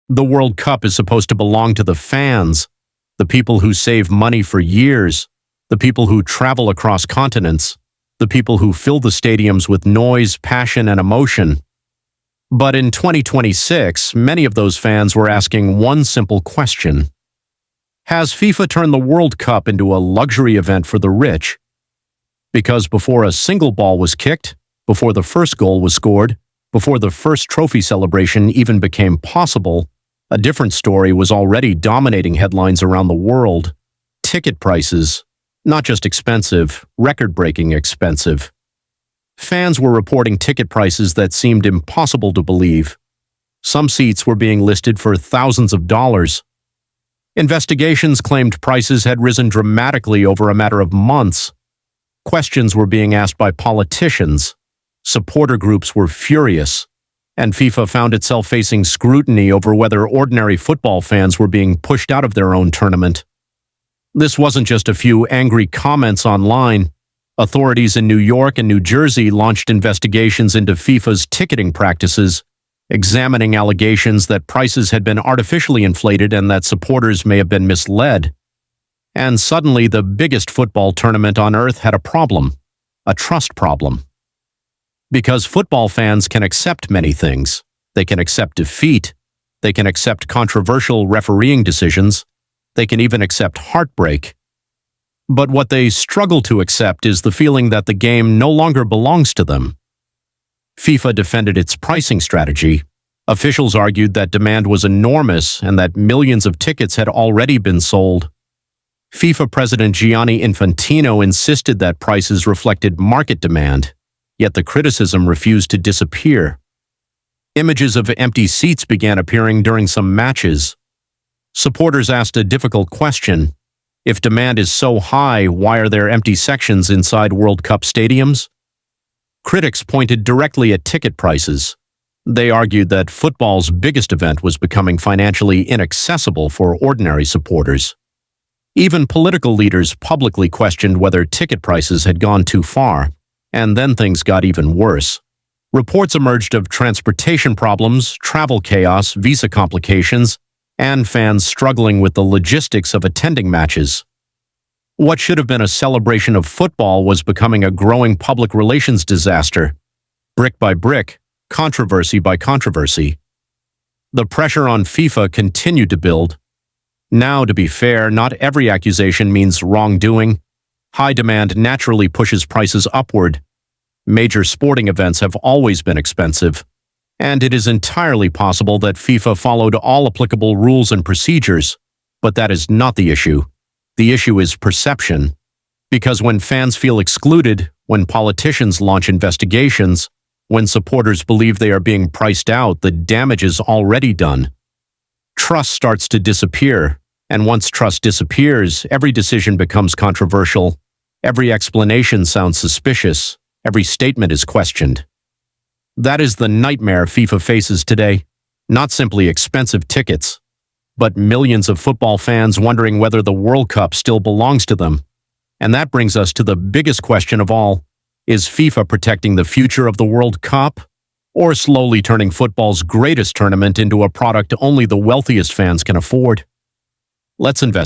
The World Cup is supposed to belong to the fans, the people who save money for years, the people who travel across continents, the people who fill the stadiums with noise, passion, and emotion. But in 2026, many of those fans were asking one simple question. Has FIFA turned the World Cup into a luxury event for the rich? Because before a single ball was kicked, before the first goal was scored, before the first trophy celebration even became possible, a different story was already dominating headlines around the world. Ticket prices. Not just expensive, record-breaking expensive. Fans were reporting ticket prices that seemed impossible to believe. Some seats were being listed for thousands of dollars. Investigations claimed prices had risen dramatically over a matter of months. Questions were being asked by politicians. Supporter groups were furious, and FIFA found itself facing scrutiny over whether ordinary football fans were being pushed out of their own tournament. This wasn't just a few angry comments online. Authorities in New York and New Jersey launched investigations into FIFA's ticketing practices, examining allegations that prices had been artificially inflated and that supporters may have been misled. And suddenly, the biggest football tournament on earth had a problem, a trust problem. Because football fans can accept many things. They can accept defeat. They can accept controversial refereeing decisions. They can even accept heartbreak. But what they struggle to accept is the feeling that the game no longer belongs to them. FIFA defended its pricing strategy. Officials argued that demand was enormous and that millions of tickets had already been sold. FIFA President Gianni Infantino insisted that prices reflected market demand, yet the criticism refused to disappear. Images of empty seats began appearing during some matches. Supporters asked a difficult question. If demand is so high, why are there empty sections inside World Cup stadiums? Critics pointed directly at ticket prices. They argued that football's biggest event was becoming financially inaccessible for ordinary supporters. Even political leaders publicly questioned whether ticket prices had gone too far, and then things got even worse. Reports emerged of transportation problems, travel chaos, visa complications, and fans struggling with the logistics of attending matches. What should have been a celebration of football was becoming a growing public relations disaster. Brick by brick, controversy by controversy. The pressure on FIFA continued to build. Now, to be fair, not every accusation means wrongdoing. High demand naturally pushes prices upward. Major sporting events have always been expensive. And it is entirely possible that FIFA followed all applicable rules and procedures, but that is not the issue. The issue is perception. Because when fans feel excluded, when politicians launch investigations, when supporters believe they are being priced out, the damage is already done. Trust starts to disappear, and once trust disappears, every decision becomes controversial. Every explanation sounds suspicious. Every statement is questioned. That is the nightmare FIFA faces today. Not simply expensive tickets, but millions of football fans wondering whether the World Cup still belongs to them. And that brings us to the biggest question of all. Is FIFA protecting the future of the World Cup, or slowly turning football's greatest tournament into a product only the wealthiest fans can afford? Let's invest.